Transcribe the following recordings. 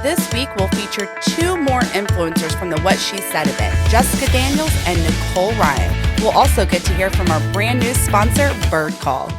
this week we'll feature two more influencers from the What She Said event, Jessica Daniels and Nicole Ryan. We'll also get to hear from our brand new sponsor, Bird Call.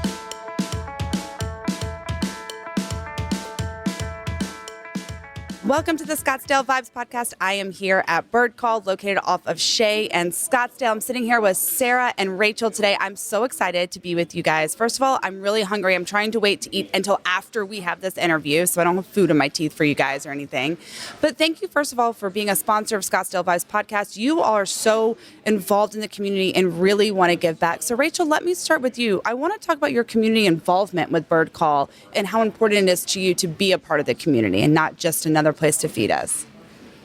Welcome to the Scottsdale Vibes podcast. I am here at Bird Call, located off of Shea and Scottsdale. I'm sitting here with Sarah and Rachel today. I'm so excited to be with you guys. First of all, I'm really hungry. I'm trying to wait to eat until after we have this interview, so I don't have food in my teeth for you guys or anything. But thank you, first of all, for being a sponsor of Scottsdale Vibes podcast. You are so involved in the community and really want to give back. So Rachel, let me start with you. I want to talk about your community involvement with Bird Call and how important it is to you to be a part of the community and not just another place to feed us.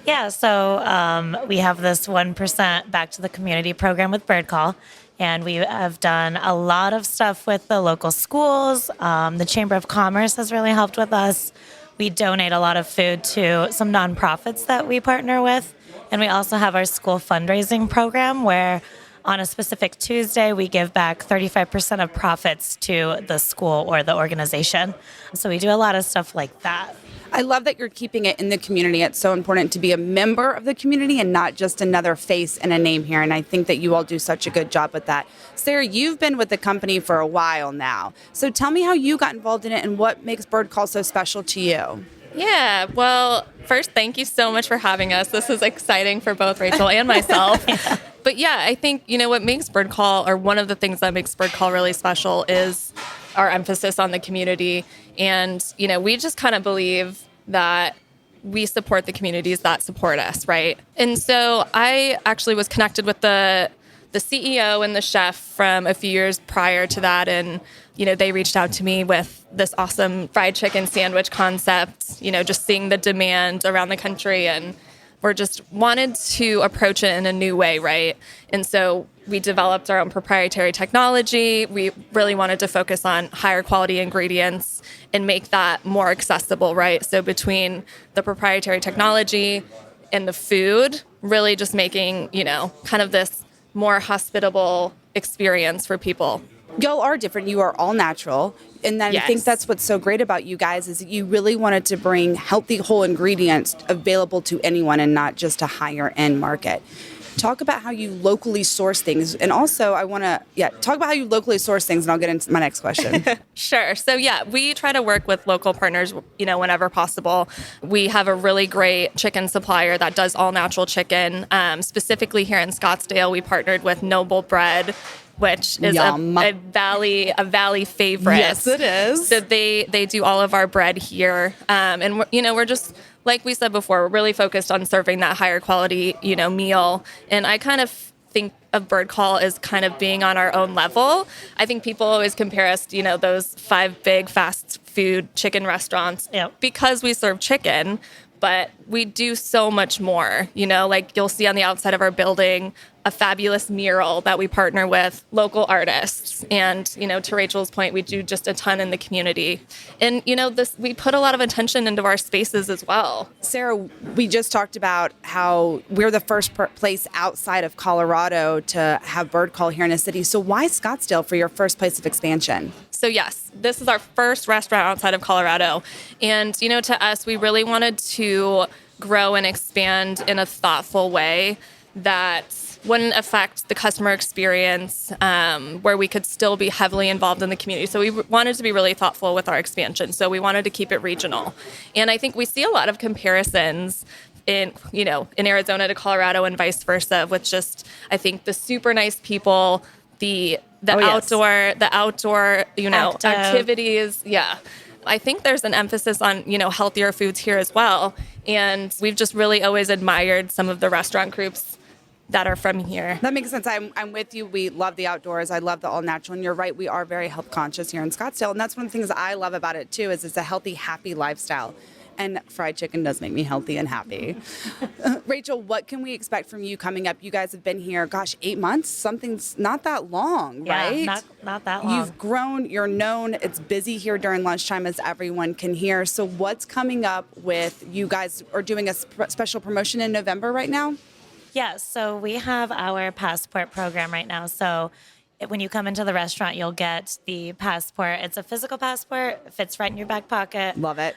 Yeah, so we have this 1% Back to the Community program with Bird Call, and we have done a lot of stuff with the local schools. The Chamber of Commerce has really helped with us. We donate a lot of food to some nonprofits that we partner with, and we also have our school fundraising program where on a specific Tuesday, we give back 35% of profits to the school or the organization. So we do a lot of stuff like that. I love that you're keeping it in the community. It's so important to be a member of the community and not just another face and a name here. And I think that you all do such a good job with that. Sarah, you've been with the company for a while now. So tell me how you got involved in it and what makes Bird Call so special to you. Yeah, well, first, thank you so much for having us. This is exciting for both Rachel and myself. But yeah, I think, what makes Bird Call, or one of the things that makes Bird Call really special is our emphasis on the community. And, we just kind of believe that we support the communities that support us, right? And so I actually was connected with the CEO and the chef from a few years prior to that. And, they reached out to me with this awesome fried chicken sandwich concept, just seeing the demand around the country. And we're just wanted to approach it in a new way, right? And so we developed our own proprietary technology. We really wanted to focus on higher quality ingredients and make that more accessible, right? So between the proprietary technology and the food, really just making, kind of this more hospitable experience for people. Y'all are different. You are all natural. And then Yes. I think that's what's so great about you guys is that you really wanted to bring healthy whole ingredients available to anyone and not just a higher end market. Talk about how you locally source things. And also I want to, talk about how you locally source things and I'll get into my next question. Sure. So yeah, we try to work with local partners, whenever possible. We have a really great chicken supplier that does all natural chicken. Specifically here in Scottsdale, we partnered with Noble Bread, which is a valley favorite. Yes, it is. So they do all of our bread here. And we're just, like we said before, we're really focused on serving that higher quality, meal. And I kind of think of Bird Call as kind of being on our own level. I think people always compare us to, those 5 big fast food chicken restaurants because we serve chicken. But we do so much more, like you'll see on the outside of our building, a fabulous mural that we partner with local artists. And, to Rachel's point, we do just a ton in the community. And, we put a lot of attention into our spaces as well. Sarah, we just talked about how we're the first place outside of Colorado to have Bird Call here in a city. So why Scottsdale for your first place of expansion? So yes, this is our first restaurant outside of Colorado. And, to us, we really wanted to grow and expand in a thoughtful way that wouldn't affect the customer experience, where we could still be heavily involved in the community. So we wanted to be really thoughtful with our expansion. So we wanted to keep it regional. And I think we see a lot of comparisons in Arizona to Colorado and vice versa, with just, I think, the super nice people, the outdoor activities. Yeah. I think there's an emphasis on, healthier foods here as well. And we've just really always admired some of the restaurant groups that are from here. That makes sense. I'm with you. We love the outdoors. I love the all natural. And you're right. We are very health conscious here in Scottsdale. And that's one of the things I love about it too, is it's a healthy, happy lifestyle. And fried chicken does make me healthy and happy. Rachel, what can we expect from you coming up? You guys have been here, 8 months? Something's not that long, right? Yeah, not that long. You've grown, you're known. It's busy here during lunchtime, as everyone can hear. So what's coming up with you guys? Are doing a special promotion in November right now? Yeah, so we have our passport program right now. So when you come into the restaurant, you'll get the passport. It's a physical passport. It fits right in your back pocket. Love it.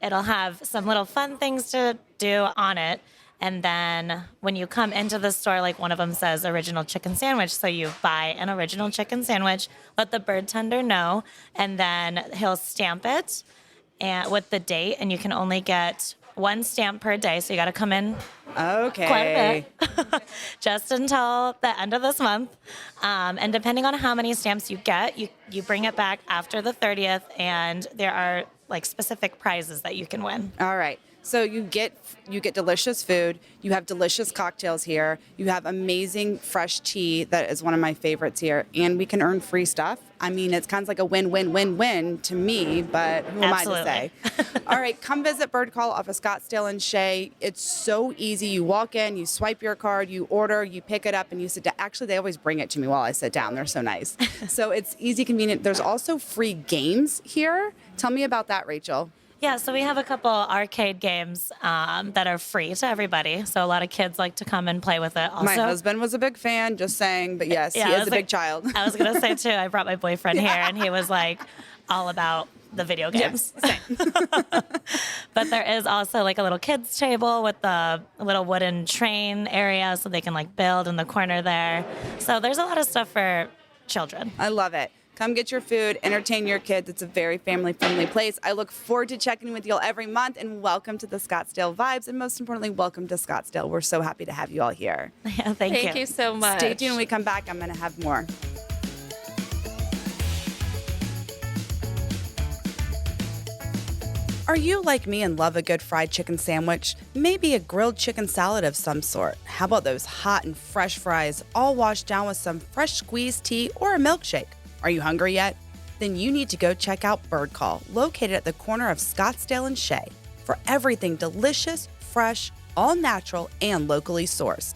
it'll have some little fun things to do on it. And then when you come into the store, like one of them says original chicken sandwich. So you buy an original chicken sandwich, let the bird tender know, and then he'll stamp it and with the date. And you can only get one stamp per day. So you got to come in quite a bit just until the end of this month. And depending on how many stamps you get, you bring it back after the 30th. And there are like specific prizes that you can win. All right. So you get delicious food. You have delicious cocktails here. You have amazing fresh tea that is one of my favorites here, and we can earn free stuff. I mean, it's kind of like a win-win-win-win to me, but who am I to say? All right, come visit Bird Call off of Scottsdale and Shea. It's so easy. You walk in, you swipe your card, you order, you pick it up, and you sit down. Actually, they always bring it to me while I sit down. They're so nice. So it's easy, convenient. There's also free games here. Tell me about that, Rachel. Yeah, so we have a couple arcade games that are free to everybody. So a lot of kids like to come and play with it. Also, my husband was a big fan, just saying, but yes, yeah, he is a big child. I was going to say, too, I brought my boyfriend here, and he was like all about the video games. Yes, same. But there is also like a little kids table with the little wooden train area so they can like build in the corner there. So there's a lot of stuff for children. I love it. Come get your food, entertain your kids. It's a very family-friendly place. I look forward to checking in with you all every month, and welcome to the Scottsdale Vibes, and most importantly, welcome to Scottsdale. We're so happy to have you all here. Yeah, thank you. Thank you so much. Stay tuned when we come back. I'm going to have more. Are you like me and love a good fried chicken sandwich? Maybe a grilled chicken salad of some sort. How about those hot and fresh fries, all washed down with some fresh squeezed tea or a milkshake? Are you hungry yet? Then you need to go check out Bird Call, located at the corner of Scottsdale and Shea, for everything delicious, fresh, all natural, and locally sourced.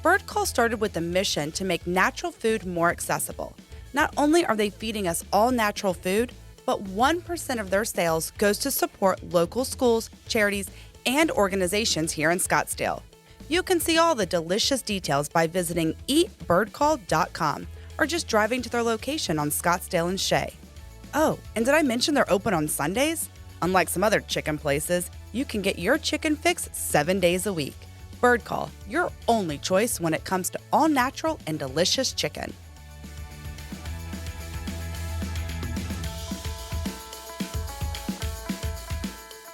Bird Call started with the mission to make natural food more accessible. Not only are they feeding us all natural food, but 1% of their sales goes to support local schools, charities, and organizations here in Scottsdale. You can see all the delicious details by visiting eatbirdcall.com or just driving to their location on Scottsdale and Shea. Oh, and did I mention they're open on Sundays? Unlike some other chicken places, you can get your chicken fix 7 days a week. Bird Call, your only choice when it comes to all natural and delicious chicken.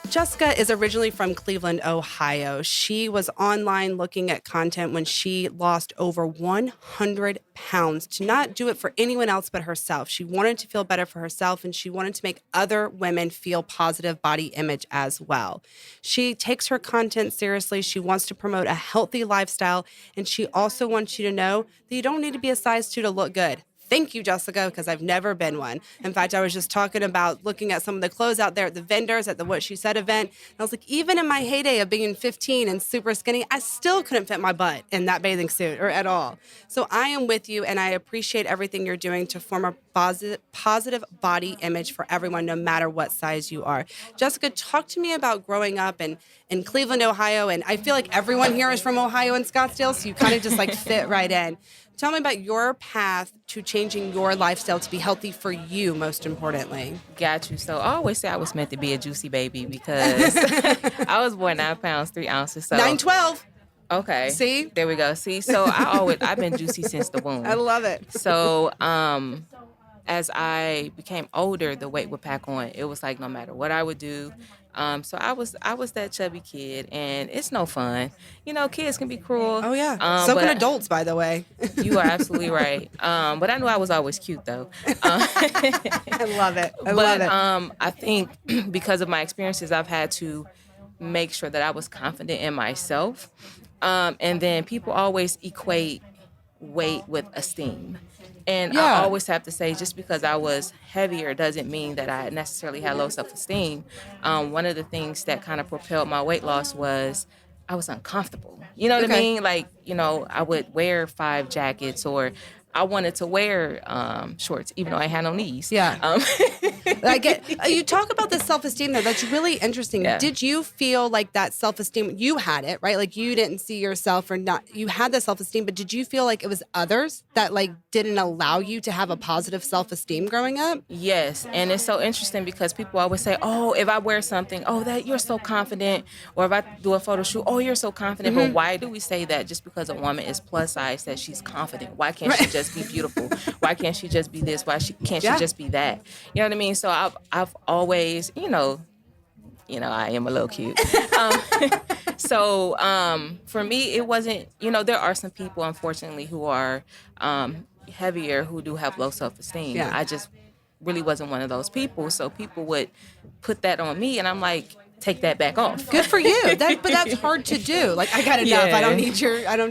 Jessica is originally from Cleveland, Ohio. She was online looking at content when she lost over 100 pounds to not do it for anyone else but herself. She wanted to feel better for herself, and she wanted to make other women feel positive body image as well. She takes her content seriously. She wants to promote a healthy lifestyle, and she also wants you to know that you don't need to be a size 2 to look good. Thank you, Jessica, because I've never been one. In fact, I was just talking about looking at some of the clothes out there at the vendors at the What She Said event. And I was like, even in my heyday of being 15 and super skinny, I still couldn't fit my butt in that bathing suit or at all. So I am with you, and I appreciate everything you're doing to form a positive body image for everyone, no matter what size you are. Jessica, talk to me about growing up in Cleveland, Ohio. And I feel like everyone here is from Ohio and Scottsdale, so you kind of just like fit right in. Tell me about your path to changing your lifestyle to be healthy for you, most importantly. Got you. So I always say I was meant to be a juicy baby because I was born 9 pounds, 3 ounces. So 9'12". Okay. See? There we go. See? So I've been juicy since the womb. I love it. So as I became older, the weight would pack on. It was like no matter what I would do. So I was that chubby kid, and it's no fun. You know, kids can be cruel. Oh, yeah. So can adults, by the way. You are absolutely right. But I knew I was always cute, though. I love it. I love it. I think because of my experiences, I've had to make sure that I was confident in myself. And then people always equate weight with esteem. And I always have to say, just because I was heavier doesn't mean that I necessarily had low self-esteem. One of the things that kind of propelled my weight loss was I was uncomfortable. You know what I mean? Like, you know, I would wear 5 jackets, or I wanted to wear shorts, even though I had no knees. Yeah. I get you talk about the self-esteem though. That's really interesting. Yeah. Did you feel like that self-esteem, you had it, right? Like you didn't see yourself or not, you had the self-esteem, but did you feel like it was others that like didn't allow you to have a positive self-esteem growing up? Yes, and it's so interesting because people always say, "Oh, if I wear something, oh, that you're so confident," or if I do a photo shoot, "Oh, you're so confident." But why do we say that just because a woman is plus size that she's confident? Why can't she just be beautiful? Why can't she just be this? Why can't she just be that? You know what I mean? So I've always, I am a little cute. For me, it wasn't. There are some people, unfortunately, who are heavier who do have low self-esteem. Yeah. I just really wasn't one of those people. So people would put that on me, and I'm like, take that back off. Good for you. But that's hard to do. Like I got enough. Yeah. I don't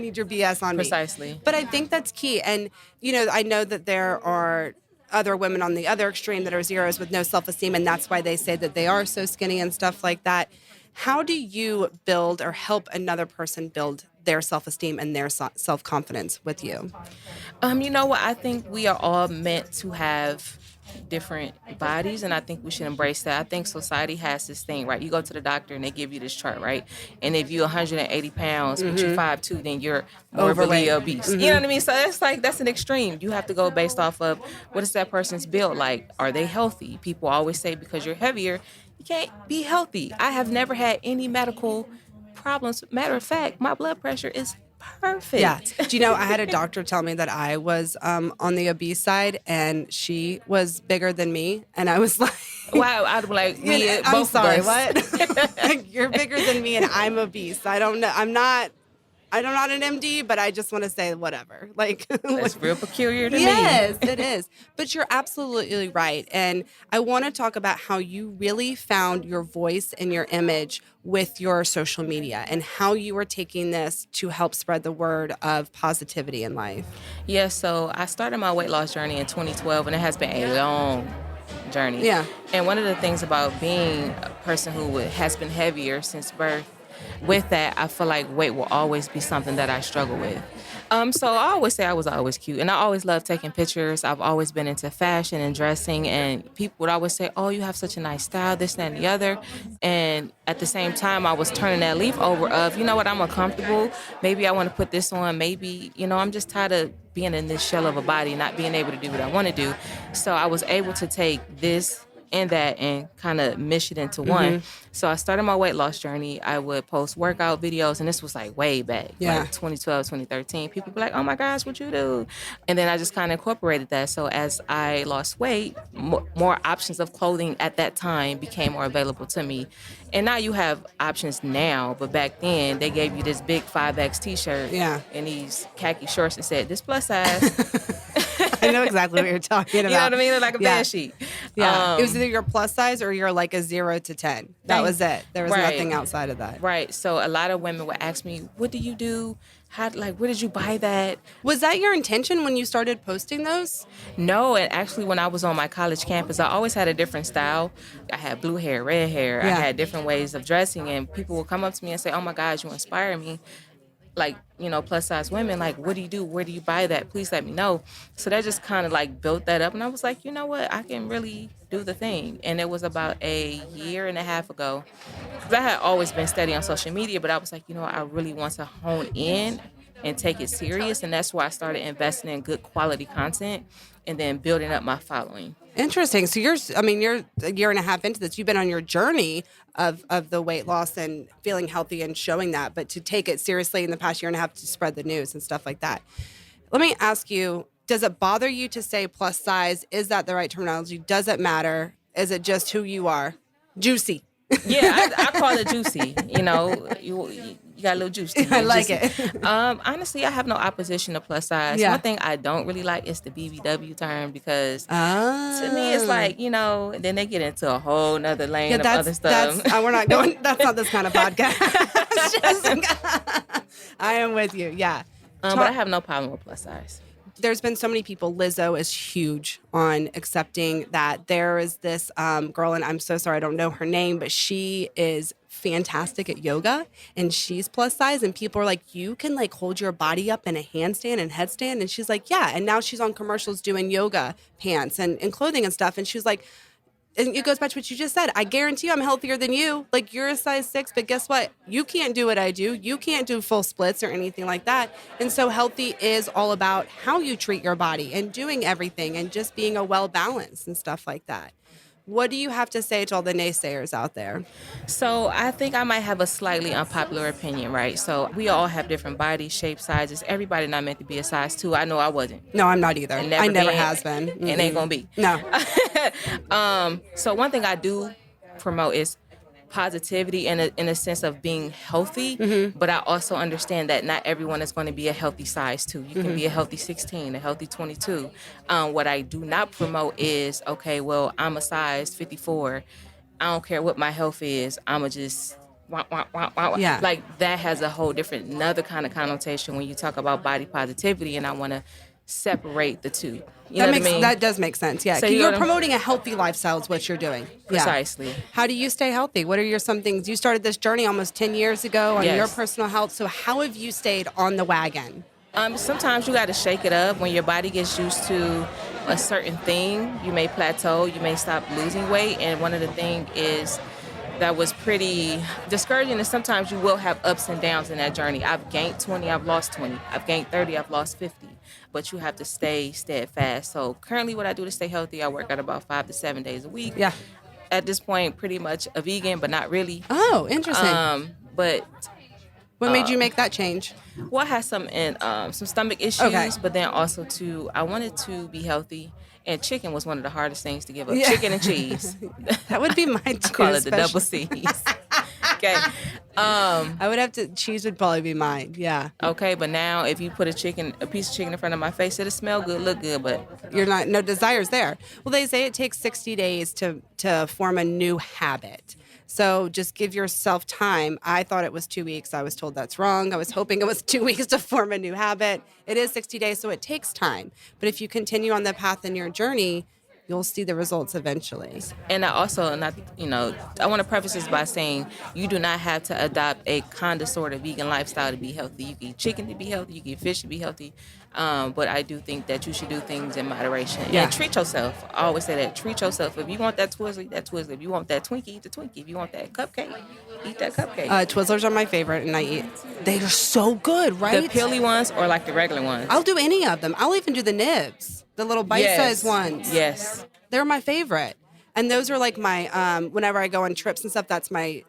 need your BS on me. Precisely. But I think that's key. And I know that there are other women on the other extreme that are zeros with no self-esteem, and that's why they say that they are so skinny and stuff like that. How do you build or help another person build their self-esteem and their self-confidence with you? You know what? I think we are all meant to have different bodies, and I think we should embrace that. I think society has this thing, right? You go to the doctor and they give you this chart, right? And if you're 180 pounds, but you're 5'2", then you're morbidly obese. You know what I mean? So that's an extreme. You have to go based off of what is that person's build like? Are they healthy? People always say because you're heavier, you can't be healthy. I have never had any medical problems. Matter of fact, my blood pressure is perfect. Yeah. Do you know, I had a doctor tell me that I was on the obese side and she was bigger than me. And I was like, wow, I'd be like, I'm sorry, what? You're bigger than me and I'm obese. I don't know. I'm not an MD, but I just want to say whatever. Like that's real peculiar to me. Yes, it is. But you're absolutely right. And I want to talk about how you really found your voice and your image with your social media and how you were taking this to help spread the word of positivity in life. Yeah, so I started my weight loss journey in 2012, and it has been a long journey. Yeah. And one of the things about being a person who has been heavier since birth, with that, I feel like weight will always be something that I struggle with. So I always say I was always cute, and I always loved taking pictures. I've always been into fashion and dressing, and people would always say, "Oh, you have such a nice style, this, that, and the other." And at the same time, I was turning that leaf over of, you know what, I'm uncomfortable. Maybe I want to put this on. Maybe, I'm just tired of being in this shell of a body, not being able to do what I want to do. So I was able to take this and that and kind of mesh it into one. So I started my weight loss journey. I would post workout videos, and this was like way back, like 2012, 2013. People be like, "Oh my gosh, what you do?" And then I just kind of incorporated that. So as I lost weight, more options of clothing at that time became more available to me. And now you have options now, but back then they gave you this big 5X t-shirt and these khaki shorts and said, "This plus size." I know exactly what you're talking about. You know what I mean? They're like a bed sheet. Yeah. It was either your plus size or you're like a 0 to 10. That was it. There was nothing outside of that. Right. So a lot of women would ask me, "What do you do? Where did you buy that?" Was that your intention when you started posting those? No, and actually when I was on my college campus, I always had a different style. I had blue hair, red hair. I had different ways of dressing, and people would come up to me and say, "Oh my gosh, you inspire me." Like, plus size women, like, "What do you do? Where do you buy that? Please let me know." So that just kind of like built that up. And I was like, you know what? I can really do the thing. And it was about a year and a half ago. Because I had always been steady on social media, but I was like, I really want to hone in and take it serious. And that's why I started investing in good quality content and then building up my following. Interesting. So you're a year and a half into this. You've been on your journey of the weight loss and feeling healthy and showing that, but to take it seriously in the past year and a half to spread the news and stuff like that. Let me ask you, does it bother you to say plus size? Is that the right terminology? Does it matter? Is it just who you are? Juicy. Yeah, I call it juicy. You got a little juice to you. I like it. Honestly, I have no opposition to plus size. Yeah. One thing I don't really like is the BBW term because to me it's like, then they get into a whole nother lane of other stuff. We're not going, that's not this kind of podcast. I am with you, yeah. But I have no problem with plus size. There's been so many people. Lizzo is huge on accepting that. There is this girl, and I'm so sorry I don't know her name, but she is fantastic at yoga, and she's plus size, and people are like, "You can like hold your body up in a handstand and headstand," and she's like, "Yeah," and now she's on commercials doing yoga pants and clothing and stuff, and she's like, and it goes back to what you just said. I guarantee you I'm healthier than you. Like, you're a size 6, but guess what? You can't do what I do. You can't do full splits or anything like that. And so healthy is all about how you treat your body and doing everything and just being a well-balanced and stuff like that. What do you have to say to all the naysayers out there? So I think I might have a slightly unpopular opinion, right? So we all have different body shapes, sizes. Everybody not meant to be a size 2. I know I wasn't. No, I'm not either. I never has been. And ain't gonna be. No. So one thing I do promote is positivity in a sense of being healthy, but I also understand that not everyone is going to be a healthy size 2. You can be a healthy 16, a healthy 22. What I do not promote is, okay, well, I'm a size 54. I don't care what my health is. I'ma just Yeah. like that has a whole different another kind of connotation when you talk about body positivity, and I want to separate the two. You know what I mean? That does make sense. Yeah. So You're you're promoting a healthy lifestyle is what you're doing. Precisely. Yeah. How do you stay healthy? What are some things? You started this journey almost 10 years ago on Yes. your personal health. So how have you stayed on the wagon? Sometimes you got to shake it up when your body gets used to a certain thing. You may plateau, you may stop losing weight, and one of the things is that was pretty discouraging is sometimes you will have ups and downs in that journey. I've gained 20, I've lost 20. I've gained 30, I've lost 50. But you have to stay steadfast. So currently what I do to stay healthy, I work out about 5 to 7 days a week. Yeah. At this point, pretty much a vegan, but not really. Oh, interesting. But what made you make that change? well, I had some stomach issues, Okay. but then also too, I wanted to be healthy. And chicken was one of the hardest things to give up. Yeah. Chicken and cheese. That would be mine too. I call it the double especially- C's. Okay. I would have to, cheese would probably be mine. Yeah. Okay, but now if you put a piece of chicken in front of my face, it'll smell good, look good, but No desire's there. Well, they say it takes 60 days to form a new habit. So just give yourself time. I thought it was 2 weeks. I was told that's wrong. I was hoping it was 2 weeks to form a new habit. It is 60 days, so it takes time. But if you continue on the path in your journey, you'll see the results eventually. and I also, I want to preface this by saying you do not have to adopt a kind of sort of vegan lifestyle to be healthy. You can eat chicken to be healthy. You can eat fish to be healthy. But I do think that you should do things in moderation. Yeah. And treat yourself. I always say that. Treat yourself. If you want that Twizzler, eat that Twizzler. If you want that Twinkie, eat the Twinkie. If you want that cupcake, eat that cupcake. Twizzlers are my favorite, and I eat. They are so good, right? the pilly ones or like the regular ones? I'll do any of them. I'll even do the nibs, the little bite-sized ones. Yes. They're my favorite. And those are like my, whenever I go on trips and stuff, that's my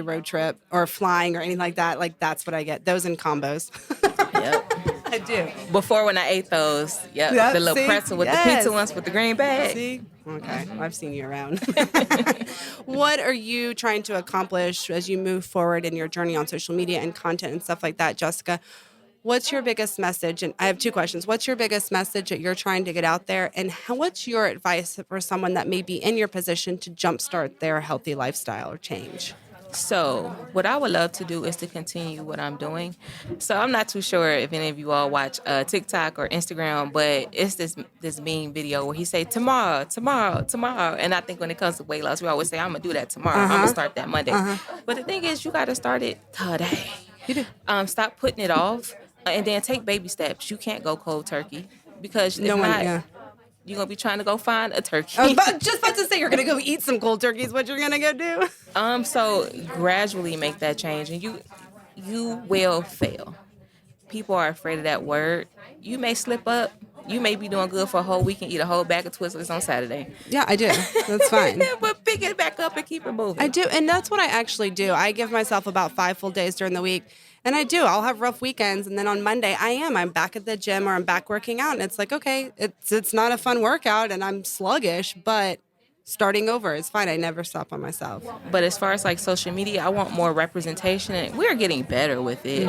road trip or flying or anything like that. Like, that's what I get. Those in combos. Yep. I do. Before when I ate those, Yep, the little see? pretzel with Yes. the pizza ones with the green bag. See? Okay. I've seen you around. What are you trying to accomplish as you move forward in your journey on social media and content and stuff like that, Jessica? What's your biggest message? And I have 2 questions. What's your biggest message that you're trying to get out there? And what's your advice for someone that may be in your position to jumpstart their healthy lifestyle or change? So what I would love to do is to continue what I'm doing. So I'm not too sure if any of you all watch TikTok or Instagram, but it's this meme video where he say tomorrow. And I think when it comes to weight loss, we always say I'm gonna do that tomorrow. I'm gonna start that Monday. But the thing is, you gotta start it today. You do. Stop putting it off, and then take baby steps. You can't go cold turkey because if No one- not, yeah. you're gonna be trying to go find a turkey. I was just about to say you're going to go eat some cold turkeys. What you're going to go do? So gradually make that change, and you will fail. People are afraid of that word. You may slip up. You may be doing good for a whole week and eat a whole bag of Twizzlers on Saturday. Yeah, I do. That's fine. But pick it back up and keep it moving. I do, and that's what I actually do. I give myself about 5 full days during the week, and I do. I'll have rough weekends, and then on Monday, I'm back at the gym or I'm back working out, and it's like, okay, it's not a fun workout, and I'm sluggish, but starting over is fine. I never stop on myself. But as far as like social media, I want more representation, and we're getting better with it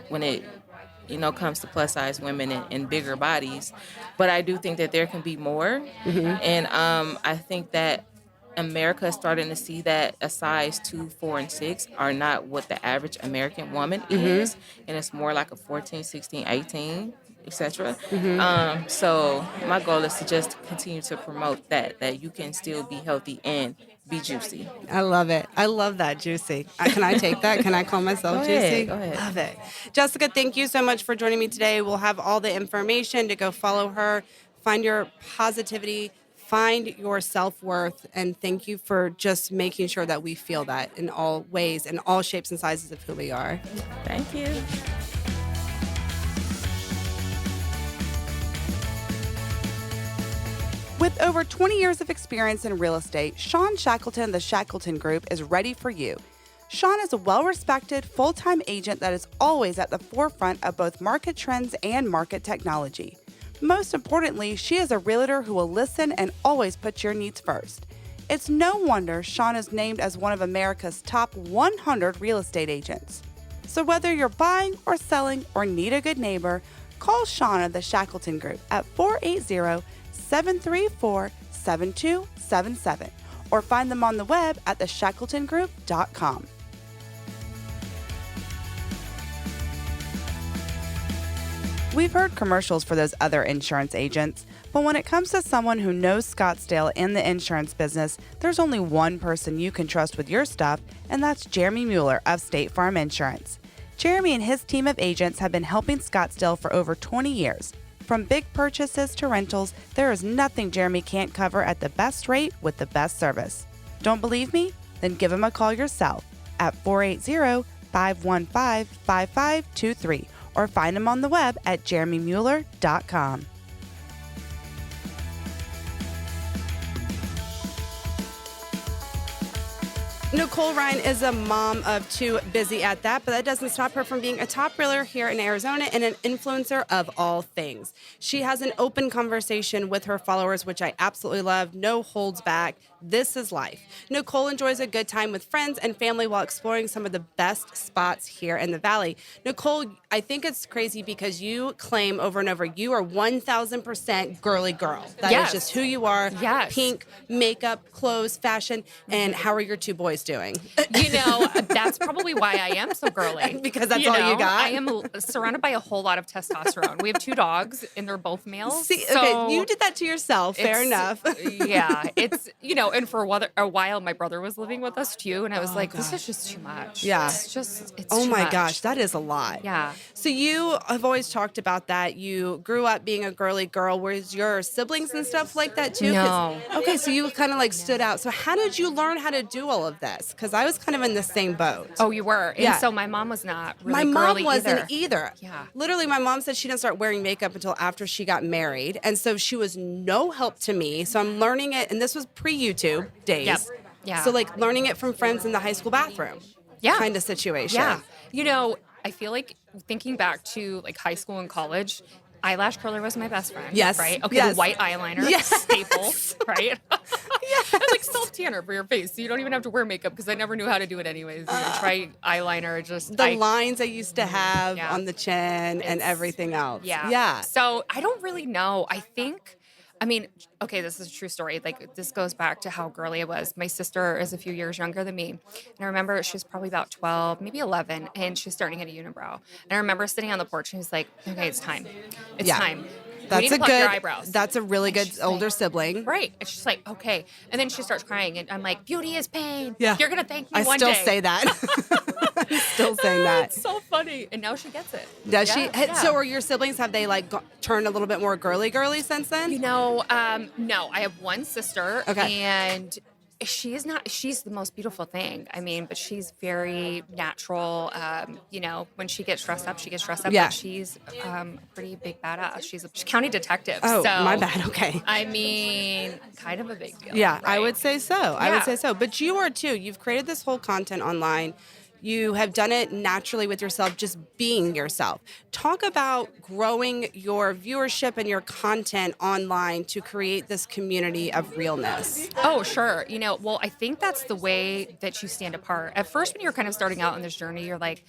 when it comes to plus size women and bigger bodies. But I do think that there can be more, and I think that America is starting to see that a size 2, 4, and 6 are not what the average American woman is, and it's more like a 14, 16, 18, etc. So my goal is to just continue to promote that you can still be healthy and be juicy. I love it. I love that, juicy. Can I take that? Can I call myself juicy? Go ahead. Love it. Jessica, thank you so much for joining me today. We'll have all the information to go follow her, find your positivity, find your self-worth, and thank you for just making sure that we feel that in all ways, in all shapes and sizes of who we are. Thank you. With over 20 years of experience in real estate, Sean Shackleton, the Shackleton Group, is ready for you. Sean is a well-respected, full-time agent that is always at the forefront of both market trends and market technology. Most importantly, she is a realtor who will listen and always put your needs first. It's no wonder Sean is named as one of America's top 100 real estate agents. So whether you're buying or selling or need a good neighbor, call Sean of the Shackleton Group at 480-734-7277 or find them on the web at theshackletongroup.com. We've heard commercials for those other insurance agents, but when it comes to someone who knows Scottsdale and the insurance business, there's only one person you can trust with your stuff, and that's Jeremy Mueller of State Farm Insurance. Jeremy and his team of agents have been helping Scottsdale for over 20 years. From big purchases to rentals, there is nothing Jeremy can't cover at the best rate with the best service. Don't believe me? Then give him a call yourself at 480-515-5523 or find him on the web at jeremymueller.com. Nicole Ryan is a mom of two, busy at that, but that doesn't stop her from being a top realtor here in Arizona and an influencer of all things. She has an open conversation with her followers, which I absolutely love. No holds back. This is life. Nicole enjoys a good time with friends and family while exploring some of the best spots here in the Valley. Nicole, I think it's crazy because you claim over and over, you are 1,000% girly girl. That is just who you are. Yes. Pink, makeup, clothes, fashion, and how are your two boys doing? You know, that's probably why I am so girly. Because that's all you got? I am surrounded by a whole lot of testosterone. We have two dogs, and they're both males. See, so okay, you did that to yourself. Fair enough. Yeah, it's, and for a while, my brother was living with us too, and I was like, this is just too much. Yeah. It's Oh too my much. gosh, that is a lot. Yeah. So you have always talked about that. You grew up being a girly girl. Was your siblings and stuff like that too? No. Okay, so you kind of like stood out. So how did you learn how to do all of this? Because I was kind of in the same boat. Oh, you were? And Yeah. so my mom was not really My mom girly wasn't either. Yeah. Literally, my mom said she didn't start wearing makeup until after she got married. And so she was no help to me. So I'm learning it. And this was pre-YouTube days. Yep. Yeah. So like learning it from friends in the high school bathroom. Yeah. Kind of situation. Yeah. I feel like thinking back to like high school and college, eyelash curler was my best friend. Yes. Right? Okay, Yes. the white eyeliner, Yes. staple, right? Yeah. And like self-tanner for your face. So you don't even have to wear makeup because I never knew how to do it anyways. Try eyeliner, just The lines I used to have Yeah. on the chin and everything else. Yeah. Yeah. So I don't really know. Okay, this is a true story. Like, this goes back to how girly I was. My sister is a few years younger than me. And I remember she was probably about 12, maybe 11, and she was starting to get a unibrow. And I remember sitting on the porch and he was like, okay, it's time. It's Yeah. time. We That's need to a pluck your good. eyebrows. That's a really good she's older like- sibling. Right. And she's like, okay. And then she starts crying. And I'm like, beauty is pain. Yeah. You're going to thank me I one still day. say that. I'm still saying that. It's so funny. And now she gets it. Does Yeah, she? yeah. So are your siblings? Have they like turned a little bit more girly since then? No, I have one sister, Okay. and she's the most beautiful thing. I mean, but she's very natural. When she gets dressed up, Yeah. But she's a pretty big badass. She's a county detective. Oh, so, my bad. Okay. I mean, kind of a big deal. Yeah, I right? would say so. I would Yeah. say so. But you are too. You've created this whole content online. You have done it naturally with yourself, just being yourself. Talk about growing your viewership and your content online to create this community of realness. Oh, sure. I think that's the way that you stand apart. At first, when you're kind of starting out on this journey, you're like,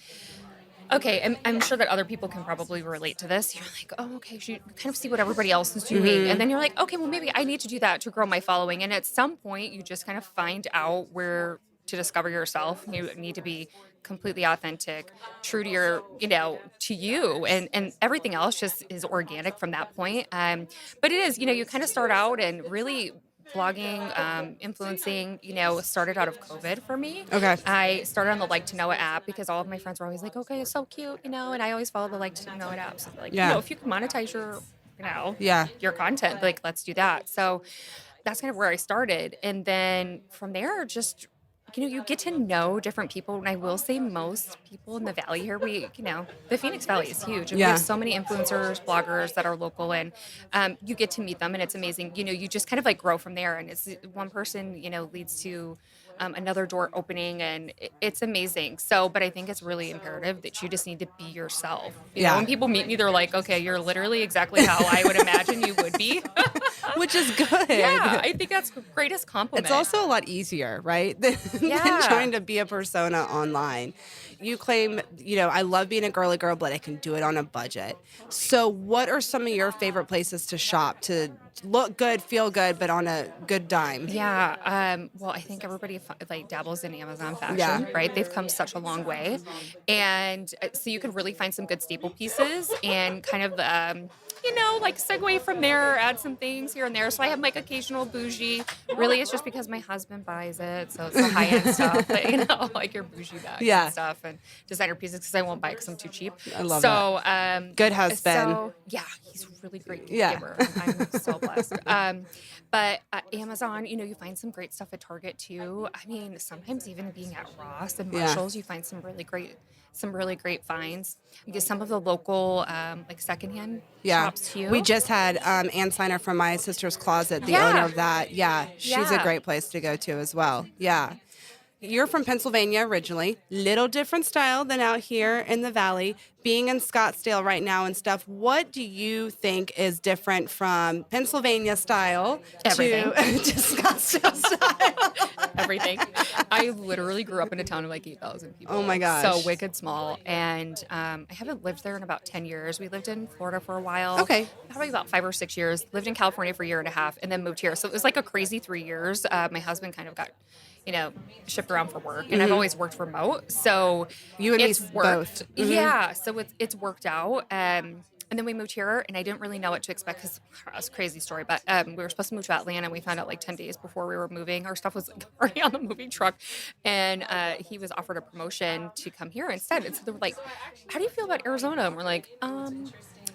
okay, I'm sure that other people can probably relate to this. You're like, oh, okay, you kind of see what everybody else is doing. And then you're like, okay, well, maybe I need to do that to grow my following. And at some point, you just kind of find out where to discover yourself. You need to be completely authentic, true to your, to you, and everything else just is organic from that point. But it is, you kind of start out and really blogging, influencing, started out of COVID for me. Okay. I started on the Like to Know It app because all of my friends were always like, okay, it's so cute, and I always follow the Like to Know It app. So like, Yeah. if you can monetize your, Yeah. your content, like, let's do that. So that's kind of where I started. And then from there, just, you get to know different people. And I will say most people in the Valley here, the Phoenix Valley is huge. And we Yeah. have so many influencers, bloggers that are local, and you get to meet them, and it's amazing. You just kind of like grow from there. And it's one person, leads to another door opening, and it's amazing. So, but I think it's really imperative that you just need to be yourself. You know, when people meet me, they're like, okay, you're literally exactly how I would imagine you would be. Which is good. Yeah, I think that's the greatest compliment. It's also a lot easier, right? Than trying to be a persona online. You claim, I love being a girly girl, but I can do it on a budget. So what are some of your favorite places to shop to look good, feel good, but on a good dime? Yeah. Well, I think everybody dabbles in Amazon fashion, right? They've come such a long way. And so you can really find some good staple pieces and kind of, segue from there, add some things here and there. So I have occasional bougie. Really, it's just because my husband buys it. So it's the high-end stuff, like your bougie bags and stuff and designer pieces, because I won't buy it because I'm too cheap. I love that. Good husband. So, yeah, he's a really great giver. I'm so blessed. But Amazon, you find some great stuff at Target too. I mean, sometimes even being at Ross and Marshalls, you find some really great finds. Because some of the local secondhand shops too. We just had Ann Steiner from My Sister's Closet, the owner of that. Yeah, she's a great place to go to as well. Yeah. You're from Pennsylvania originally. Little different style than out here in the Valley. Being in Scottsdale right now and stuff, what do you think is different from Pennsylvania style to Scottsdale style? Everything. I literally grew up in a town of 8,000 people. Oh my gosh. So wicked small. And I haven't lived there in about 10 years. We lived in Florida for a while. Okay. Probably about 5 or 6 years. Lived in California for a year and a half and then moved here. So it was a crazy 3 years. My husband kind of got shipped around for work, and I've always worked remote. So you and me both. Mm-hmm. Yeah. So it's worked out. And then we moved here, and I didn't really know what to expect because it's a crazy story. But we were supposed to move to Atlanta, and we found out 10 days before we were moving. Our stuff was already on the moving truck, and he was offered a promotion to come here instead. And so they were like, "How do you feel about Arizona?" And we're like,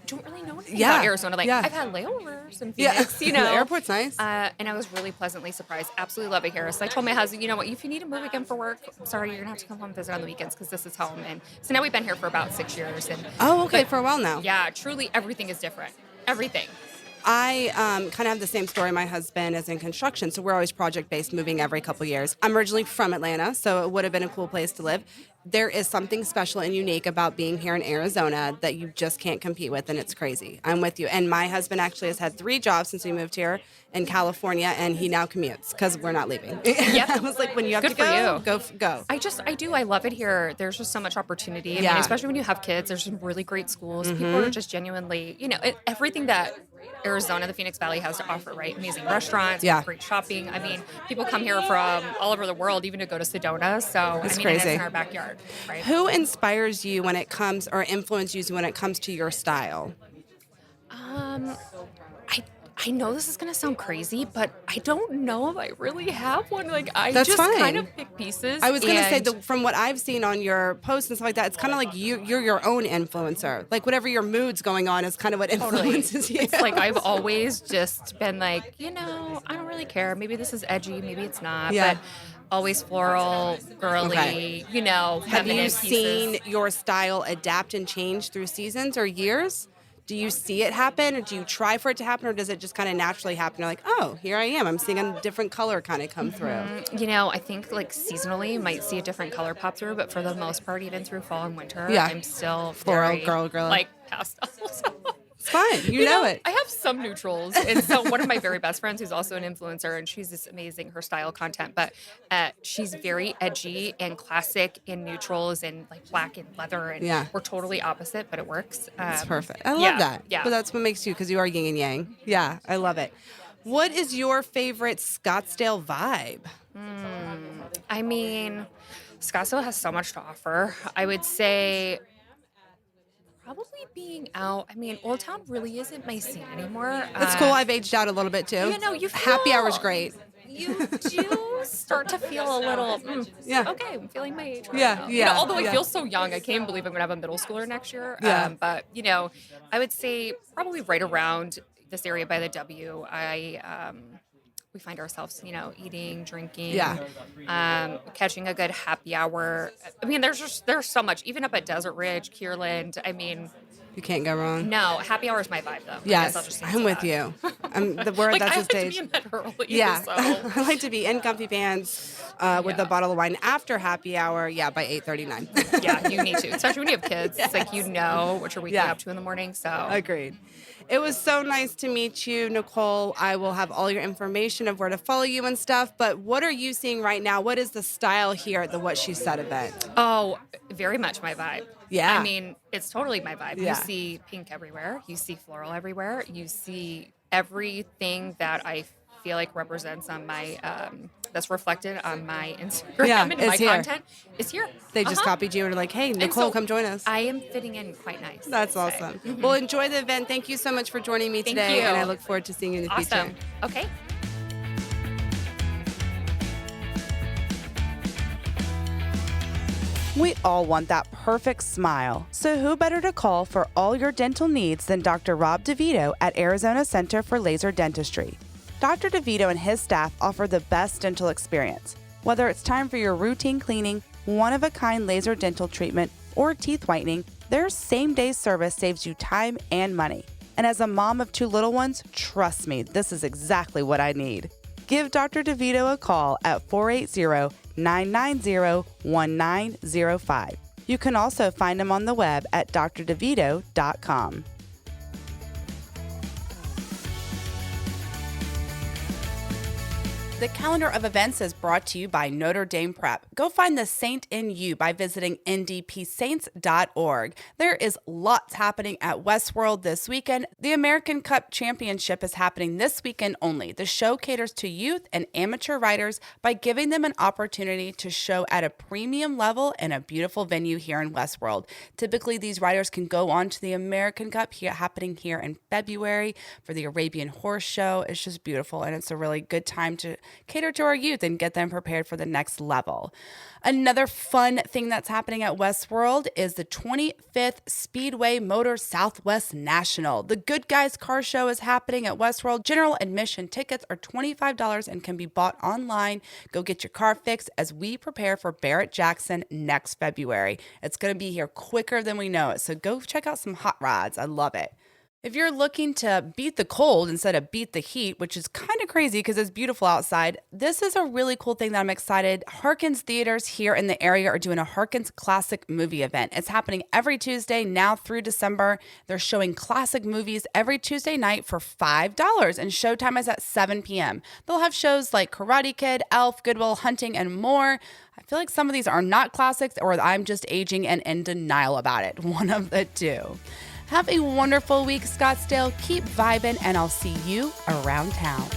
don't really know anything about Arizona. I've had layovers in Phoenix, The airport's nice. And I was really pleasantly surprised. Absolutely love it here. So I told my husband, you know what, if you need to move again for work, I'm sorry, you're going to have to come home and visit on the weekends because this is home. And so now we've been here for about 6 years. And for a while now. Yeah, truly everything is different. Everything. I kind of have the same story. My husband is in construction, so we're always project-based, moving every couple years. I'm originally from Atlanta, so it would have been a cool place to live. There is something special and unique about being here in Arizona that you just can't compete with, and it's crazy. I'm with you. And my husband actually has had 3 jobs since we moved here in California, and he now commutes because we're not leaving. Yep. I was like, when you have Good to go, for you. go. I do. I love it here. There's just so much opportunity. I mean, especially when you have kids, there's some really great schools. People are just genuinely, everything that Arizona, the Phoenix Valley has to offer, right? Amazing restaurants, great shopping. I mean, people come here from all over the world, even to go to Sedona. So, it's crazy. It's in our backyard, right? Who inspires you when it comes, or influences you when it comes to your style? I know this is going to sound crazy, but I don't know if I really have one. I That's just fine. kind of pick pieces. I was going to say, from what I've seen on your posts and stuff like that, it's kind of like you're your own influencer. Whatever your mood's going on is kind of what influences you. It's I've always just been I don't really care. Maybe this is edgy, maybe it's not. Yeah. But always floral, girly, Have you feminine seen pieces. your style adapt and change through seasons or years? Do you see it happen, or do you try for it to happen, or does it just kind of naturally happen? You're like, oh, here I am. I'm seeing a different color kind of come through. I think seasonally you might see a different color pop through, but for the most part, even through fall and winter, I'm still floral, very, girl. Pastels. It's fine. You know it. I have some neutrals. And so one of my very best friends who's also an influencer, and she's just amazing, her style content, but she's very edgy and classic in neutrals and black and leather. And we're totally opposite, but it works. It's perfect. I love that. Yeah. But that's what makes you, because you are yin and yang. Yeah, I love it. What is your favorite Scottsdale vibe? I mean, Scottsdale has so much to offer. I would say probably being out. I mean, Old Town really isn't my scene anymore. That's cool. I've aged out a little bit too. Happy hour's great. You do start to feel a little, okay, I'm feeling my age right now. Although I feel so young, I can't believe I'm going to have a middle schooler next year. But, I would say probably right around this area by the W, we find ourselves, eating, drinking, Yeah. catching a good happy hour. I mean, there's so much, even up at Desert Ridge, Kierland. I mean, You can't go wrong. no, happy hour is my vibe though. I guess I'll Yes, just I'm answer with that. you. The word Like, that's I the like to stage. be in bed early. Yeah, So. I like to be in comfy pants with a bottle of wine after happy hour. Yeah, by 8:39. Yeah, you need to, especially when you have kids. It's like what you're waking Yeah. up to in the morning. So Agreed. It was so nice to meet you, Nicole. I will have all your information of where to follow you and stuff. But what are you seeing right now? What is the style here at the What She Said event? Oh, very much my vibe. Yeah. I mean, it's totally my vibe. Yeah. You see pink everywhere. You see floral everywhere. You see everything that I feel like represents on my that's reflected on my Instagram Yeah, and it's my here. content is here. They just copied you and are like, hey, Nicole, so come join us. I am fitting in quite nice. That's I'd say. awesome. Well, enjoy the event. Thank you so much for joining me Thank today. you. And I look forward to seeing you in the Awesome. future. Okay. We all want that perfect smile. So who better to call for all your dental needs than Dr. Rob DeVito at Arizona Center for Laser Dentistry. Dr. DeVito and his staff offer the best dental experience. Whether it's time for your routine cleaning, one-of-a-kind laser dental treatment, or teeth whitening, their same-day service saves you time and money. And as a mom of 2 little ones, trust me, this is exactly what I need. Give Dr. DeVito a call at 480-990-1905. You can also find him on the web at drdevito.com. The calendar of events is brought to you by Notre Dame Prep. Go find the saint in you by visiting ndpsaints.org. There is lots happening at WestWorld this weekend. The American Cup Championship is happening this weekend only. The show caters to youth and amateur riders by giving them an opportunity to show at a premium level in a beautiful venue here in WestWorld. Typically, these riders can go on to the American Cup happening here in February for the Arabian Horse Show. It's just beautiful, and it's a really good time to cater to our youth and get them prepared for the next level. Another fun thing that's happening at WestWorld is the 25th Speedway Motor Southwest National. The Good Guys Car Show is happening at WestWorld. General admission tickets are $25 and can be bought online. Go get your car fixed as we prepare for Barett-Jackson next February. It's going to be here quicker than we know it, so go check out some hot rods. I love it. If you're looking to beat the cold instead of beat the heat, which is kind of crazy because it's beautiful outside, this is a really cool thing that I'm excited. Harkins theaters here in the area are doing a Harkins classic movie event. It's happening every Tuesday now through December. They're showing classic movies every Tuesday night for $5, and showtime is at 7 p.m. They'll have shows like Karate Kid, Elf, Good Will Hunting, and more. I feel like some of these are not classics, or I'm just aging and in denial about it. One of the two. Have a wonderful week, Scottsdale. Keep vibing, and I'll see you around town.